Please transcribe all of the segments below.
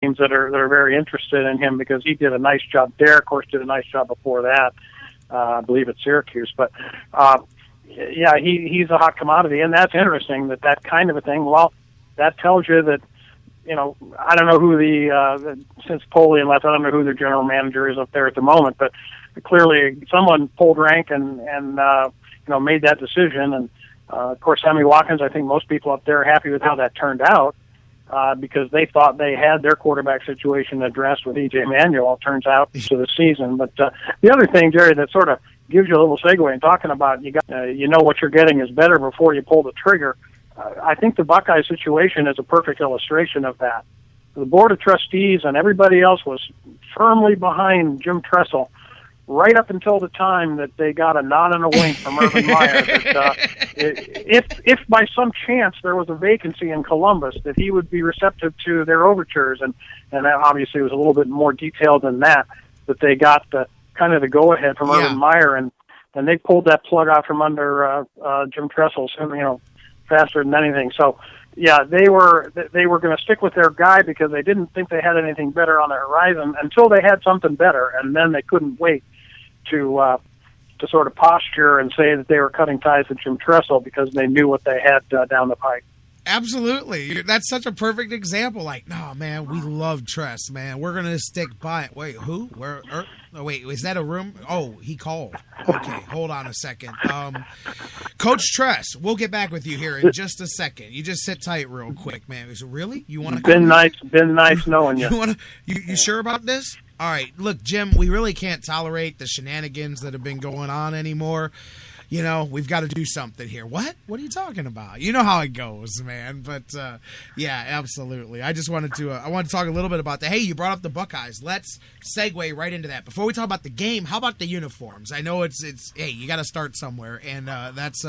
teams that are very interested in him because he did a nice job there. Of course, did a nice job before that, I believe, at Syracuse. But yeah, he's a hot commodity, and that's interesting. That kind of a thing. Well, that tells you that. I don't know who since Polian left, I don't know who their general manager is up there at the moment, but clearly someone pulled rank and made that decision. And of course, Sammy Watkins, I think most people up there are happy with how that turned out because they thought they had their quarterback situation addressed with E.J. Manuel. It turns out to the season. But the other thing, Jerry, that sort of gives you a little segue in talking about you know what you're getting is better before you pull the trigger. I think the Buckeye situation is a perfect illustration of that. The Board of Trustees and everybody else was firmly behind Jim Tressel right up until the time that they got a nod and a wink from Irving Meyer that if by some chance there was a vacancy in Columbus, that he would be receptive to their overtures. And obviously it was a little bit more detailed than that they got the kind of the go-ahead from Irving Meyer, and they pulled that plug out from under Jim Tressel, faster than anything. So, yeah, they were going to stick with their guy because they didn't think they had anything better on the horizon until they had something better, and then they couldn't wait to sort of posture and say that they were cutting ties with Jim Tressel because they knew what they had down the pike. Absolutely. That's such a perfect example. Like, no, man, we love Tress, man. We're going to stick by it. Wait, who? Where? Oh, wait, is that a room? Oh, he called. Okay, hold on a second. Coach Tress, we'll get back with you here in just a second. You just sit tight real quick, man. Is it really? You want to? Been nice knowing you. You sure about this? All right, look, Jim, we really can't tolerate the shenanigans that have been going on anymore. We've got to do something here. What? What are you talking about? You know how it goes, man. But, yeah, absolutely. I just wanted to talk a little bit about that. Hey, you brought up the Buckeyes. Let's segue right into that. Before we talk about the game, how about the uniforms? I know it's hey, you got to start somewhere, and that's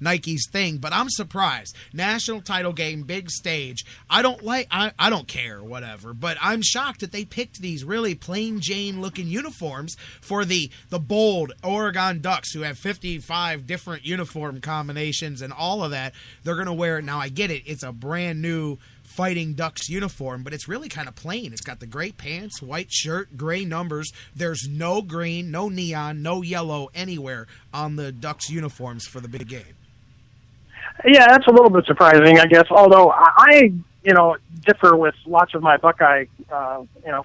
Nike's thing. But I'm surprised. National title game, big stage. I don't care, whatever. But I'm shocked that they picked these really plain Jane-looking uniforms for the bold Oregon Ducks, who have 55 different uniform combinations and all of that. They're going to wear it. Now, I get it. It's a brand new Fighting Ducks uniform, but it's really kind of plain. It's got the gray pants, white shirt, gray numbers. There's no green, no neon, no yellow anywhere on the Ducks uniforms for the big game. Yeah, that's a little bit surprising, I guess, although I differ with lots of my Buckeye,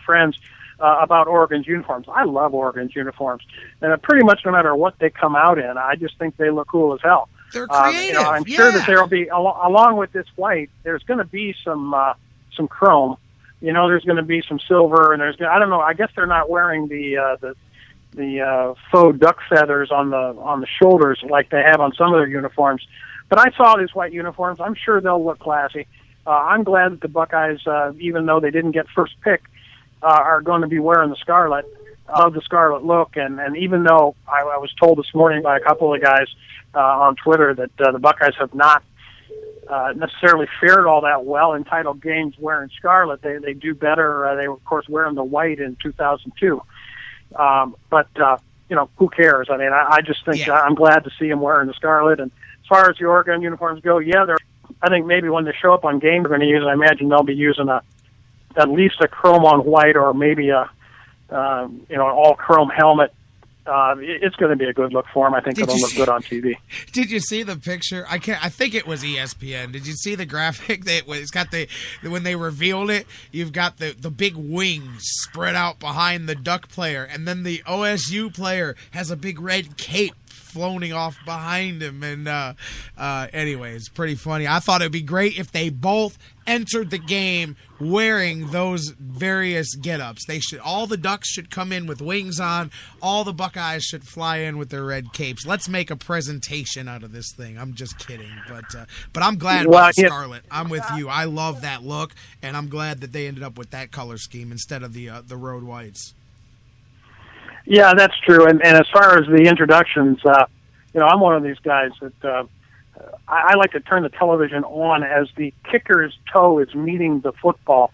friends about Oregon's uniforms. I love Oregon's uniforms, and pretty much no matter what they come out in, I just think they look cool as hell. They're creative. I'm sure that there will be, along with this white, there's going to be some chrome. There's going to be some silver, and I don't know. I guess they're not wearing the faux duck feathers on the shoulders like they have on some of their uniforms. But I saw these white uniforms. I'm sure they'll look classy. I'm glad that the Buckeyes, even though they didn't get first pick, are going to be wearing the scarlet. I love the scarlet look, and even though I was told this morning by a couple of guys on Twitter that the Buckeyes have not necessarily fared all that well in title games wearing scarlet, they do better. They were, of course, wearing the white in 2002. But who cares? I mean, I just think I'm glad to see them wearing the scarlet. And as far as the Oregon uniforms go, I think maybe when they show up on game, they're going to use it. I imagine they'll be using at least a chrome on white, or maybe an all chrome helmet. It's going to be a good look for them. I think it'll look good on TV. Did you see the picture? I think it was ESPN. Did you see the graphic? It's got when they revealed it, you've got the big wings spread out behind the Duck player, and then the OSU player has a big red cape floating off behind him. And anyway, it's pretty funny. I thought it'd be great if they both entered the game wearing those various get-ups. All the Ducks should come in with wings on. All the Buckeyes should fly in with their red capes. Let's make a presentation out of this thing. I'm just kidding, but I'm glad about the scarlet. I'm with you. I love that look, and I'm glad that they ended up with that color scheme instead of the road whites. Yeah, that's true. And as far as the introductions, I'm one of these guys that I like to turn the television on as the kicker's toe is meeting the football.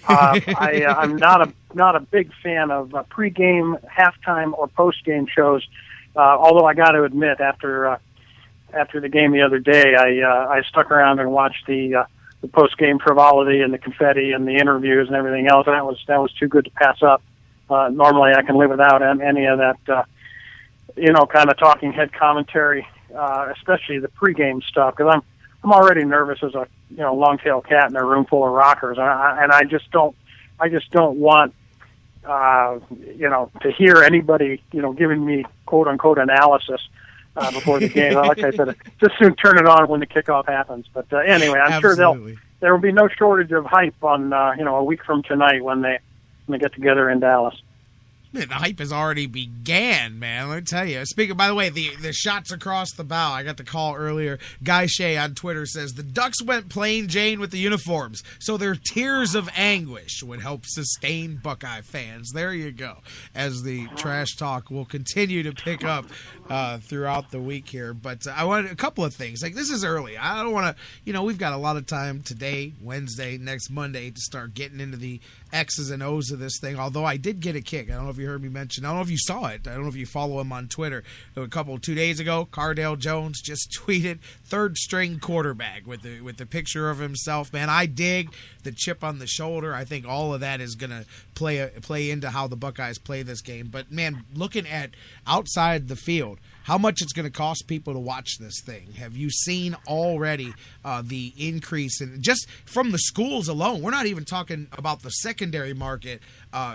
I'm not a big fan of pregame, halftime, or postgame shows. Although I got to admit, after the game the other day, I stuck around and watched the post-game frivolity and the confetti and the interviews and everything else. That was too good to pass up. Normally I can live without any of that, kind of talking head commentary, especially the pregame stuff, because I'm already nervous as a long-tailed cat in a room full of rockers, and I just don't want to hear anybody giving me quote unquote analysis before the game. Like I said, just soon turn it on when the kickoff happens. But anyway, I'm sure there will be no shortage of hype on a week from tonight when they get together in Dallas. Man, the hype has already began, man. Let me tell you. Speaking, by the way, the shots across the bow. I got the call earlier. Guy Shea on Twitter says the Ducks went plain Jane with the uniforms, so their tears of anguish would help sustain Buckeye fans. There you go. As the trash talk will continue to pick up throughout the week here, but I wanted a couple of things. Like, this is early. I don't want to. We've got a lot of time today, Wednesday, next Monday to start getting into the X's and O's of this thing, although I did get a kick. I don't know if you heard me mention. I don't know if you saw it. I don't know if you follow him on Twitter. 2 days ago, Cardale Jones just tweeted third-string quarterback with the picture of himself. Man, I dig the chip on the shoulder. I think all of that is going to play into how the Buckeyes play this game. But, man, looking at outside the field, how much it's going to cost people to watch this thing. Have you seen already the increase in just from the schools alone? We're not even talking about the secondary market.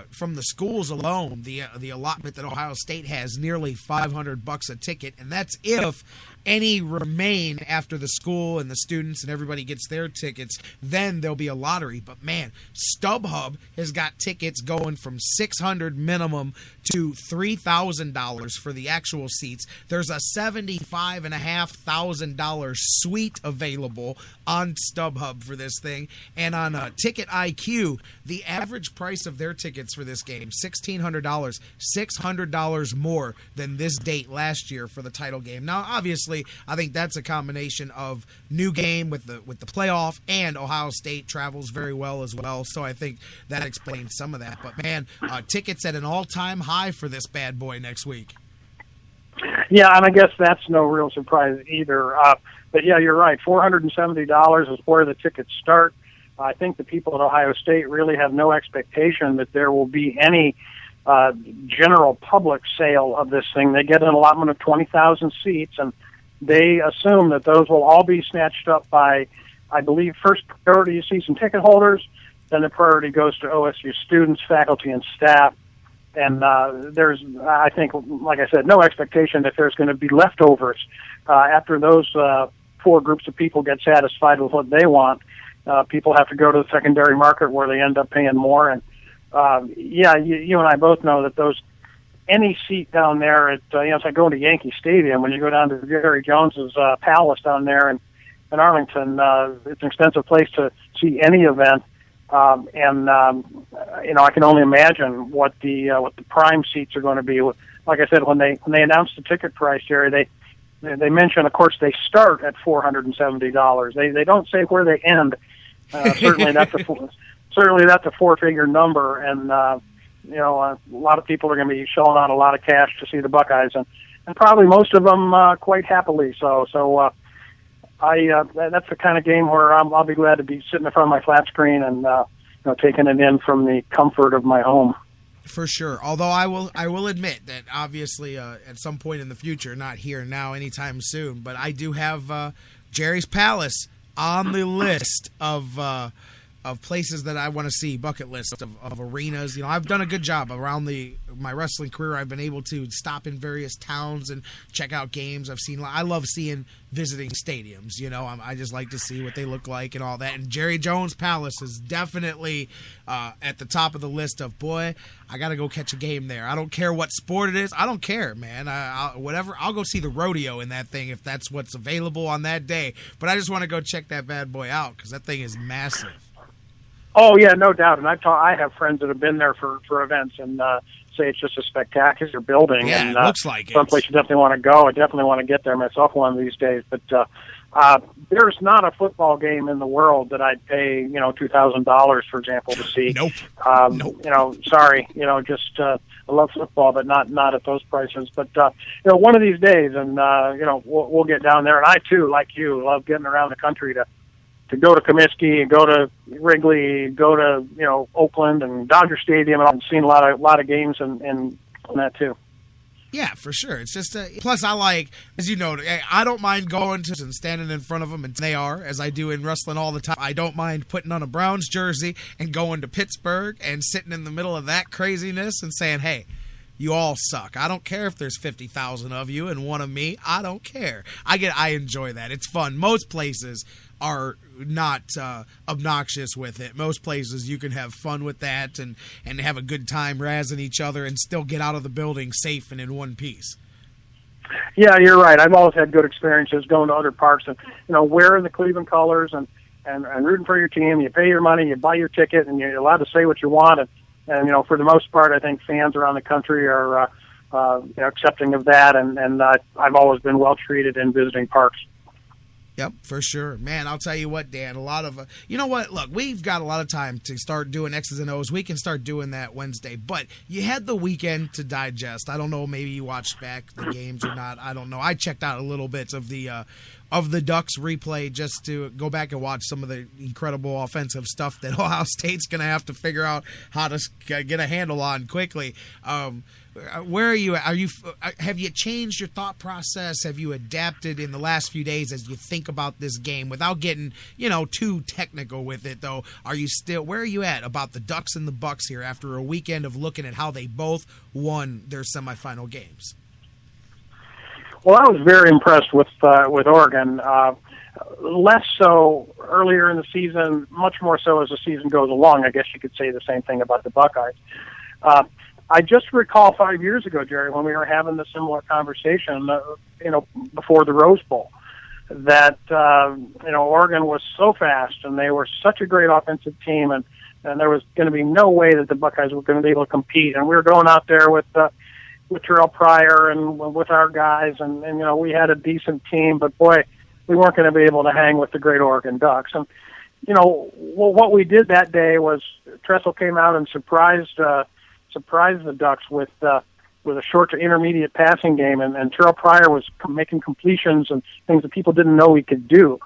From the schools alone, the allotment that Ohio State has nearly $500 a ticket, and that's if any remain after the school and the students and everybody gets their tickets. Then there'll be a lottery. But man, StubHub has got tickets going from $600 minimum to $3,000 for the actual seats. There's a $75,500 suite available on StubHub for this thing, and on Ticket IQ, the average price of their tickets for this game $1,600, $600 more than this date last year for the title game. Now, obviously, I think that's a combination of new game with the playoff, and Ohio State travels very well as well. So I think that explains some of that. But man, tickets at an all-time high for this bad boy next week. Yeah, and I guess that's no real surprise either. But yeah, you're right. $470 is where the tickets start. I think the people at Ohio State really have no expectation that there will be any general public sale of this thing. They get an allotment of 20,000 seats, and they assume that those will all be snatched up by, I believe, first priority season ticket holders, then the priority goes to OSU students, faculty, and staff. And there's, I think, like I said, no expectation that there's going to be leftovers after those four groups of people get satisfied with what they want. People have to go to the secondary market where they end up paying more. And you and I both know that any seat down there at it's like going to Yankee Stadium. When you go down to Jerry Jones's Palace down there in Arlington, it's an expensive place to see any event. I can only imagine what the prime seats are going to be. Like I said, when they announced the ticket price, Jerry, they mention, of course, they start at $470. They don't say where they end. Certainly that's a four-figure number, and a lot of people are going to be shelling out a lot of cash to see the Buckeyes, and probably most of them quite happily. So that's the kind of game where I'll be glad to be sitting in front of my flat screen and taking it in from the comfort of my home. For sure. Although I will admit that obviously at some point in the future, not here now anytime soon, but I do have Jerry's Palace on the list of places that I want to see, bucket list of arenas. I've done a good job around my wrestling career. I've been able to stop in various towns and check out games. I love visiting stadiums. I just like to see what they look like and all that. And Jerry Jones Palace is definitely at the top of the list of, boy, I got to go catch a game there. I don't care what sport it is. I don't care, man. Whatever. I'll go see the rodeo in that thing if that's what's available on that day. But I just want to go check that bad boy out because that thing is massive. Oh yeah, no doubt. And I have friends that have been there for events and say it's just a spectacular building. Yeah, and it looks like someplace you definitely want to go. I definitely want to get there myself one of these days. But there's not a football game in the world that I'd pay $2,000, for example, to see. Nope. Sorry. I love football, but not at those prices. But one of these days, and we'll get down there. And I too, like you, love getting around the country to go to Comiskey and go to Wrigley, go to Oakland and Dodger Stadium, and I've seen a lot of games and that too. Yeah, for sure. It's just plus I like, as you know, I don't mind going to and standing in front of them, and they are, as I do in wrestling all the time. I don't mind putting on a Browns jersey and going to Pittsburgh and sitting in the middle of that craziness and saying, hey, you all suck. I don't care if there's 50,000 of you and one of me. I don't care. I enjoy that. It's fun. Most places are not obnoxious with it. Most places you can have fun with that and have a good time razzing each other and still get out of the building safe and in one piece. Yeah, you're right. I've always had good experiences going to other parks and wearing the Cleveland colors and rooting for your team. You pay your money, you buy your ticket, and you're allowed to say what you want. And for the most part, I think fans around the country are accepting of that. And I've always been well treated in visiting parks. Yep, for sure. Man, I'll tell you what, Dan, a lot of you know what? Look, we've got a lot of time to start doing X's and O's. We can start doing that Wednesday, but you had the weekend to digest. I don't know, maybe you watched back the games or not. I don't know. I checked out a little bit of the Ducks replay just to go back and watch some of the incredible offensive stuff that Ohio State's going to have to figure out how to get a handle on quickly. Where are you? Have you changed your thought process? Have you adapted in the last few days as you think about this game without getting, too technical with it though? Where are you at about the Ducks and the Bucks here after a weekend of looking at how they both won their semifinal games? Well, I was very impressed with Oregon. Less so earlier in the season, much more so as the season goes along. I guess you could say the same thing about the Buckeyes. I just recall 5 years ago, Jerry, when we were having a similar conversation, before the Rose Bowl, that, Oregon was so fast and they were such a great offensive team and there was going to be no way that the Buckeyes were going to be able to compete. And we were going out there with Terrell Pryor and with our guys and we had a decent team, but boy, we weren't going to be able to hang with the great Oregon Ducks. And, what we did that day was Tressel came out and surprised the Ducks with a short to intermediate passing game, and Terrell Pryor was making completions and things that people didn't know he could do.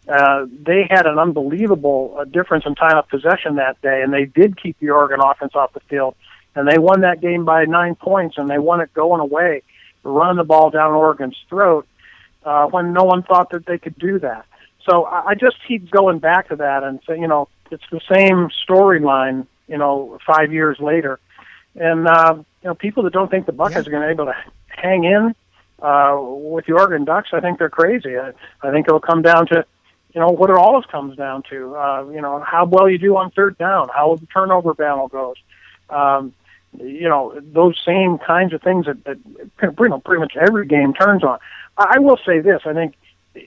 They had an unbelievable difference in time of possession that day, and they did keep the Oregon offense off the field, and they won that game by 9 points, and they won it going away, running the ball down Oregon's throat when no one thought that they could do that. So I just keep going back to that and say, it's the same storyline, 5 years later. And, people that don't think the Buckeyes are going to be able to hang in with the Oregon Ducks, I think they're crazy. I think it'll come down to, what it always comes down to, how well you do on third down, how the turnover battle goes. Those same kinds of things that pretty much every game turns on. I will say this, I think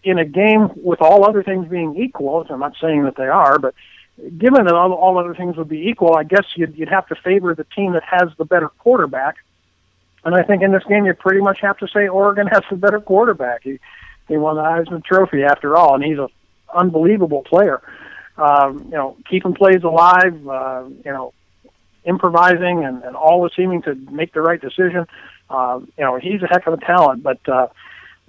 in a game with all other things being equal, I'm not saying that they are, but given that all other things would be equal, I guess you'd have to favor the team that has the better quarterback. And I think in this game, you pretty much have to say Oregon has the better quarterback. He won the Heisman Trophy after all, and he's an unbelievable player. Keeping plays alive, improvising and always seeming to make the right decision. He's a heck of a talent, but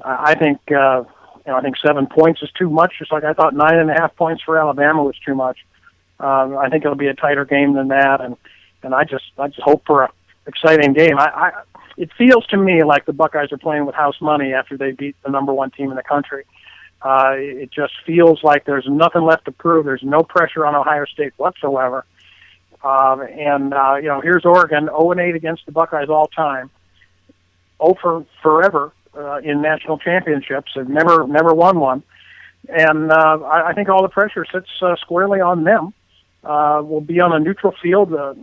I think 7 points is too much, just like I thought 9.5 points for Alabama was too much. I think it'll be a tighter game than that, and I just hope for an exciting game. It feels to me like the Buckeyes are playing with house money after they beat the number one team in the country. It just feels like there's nothing left to prove. There's no pressure on Ohio State whatsoever. Here's Oregon, 0-8 against the Buckeyes all time, 0 for forever in national championships. They've never won one. And I think all the pressure sits squarely on them. We'll be on a neutral field, a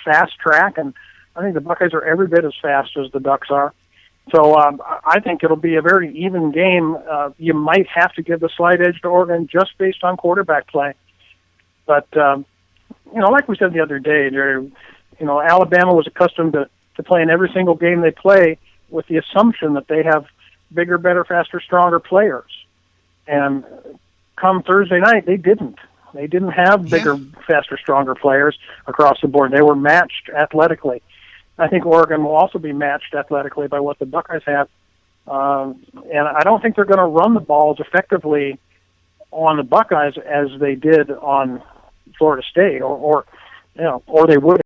fast track, and I think the Buckeyes are every bit as fast as the Ducks are. So I think it'll be a very even game. You might have to give the slight edge to Oregon just based on quarterback play. But, like we said the other day, Alabama was accustomed to playing every single game they play with the assumption that they have bigger, better, faster, stronger players. And come Thursday night, they didn't. They didn't have bigger, faster, stronger players across the board. They were matched athletically. I think Oregon will also be matched athletically by what the Buckeyes have. And I don't think they're going to run the ball as effectively on the Buckeyes as they did on Florida State, or they would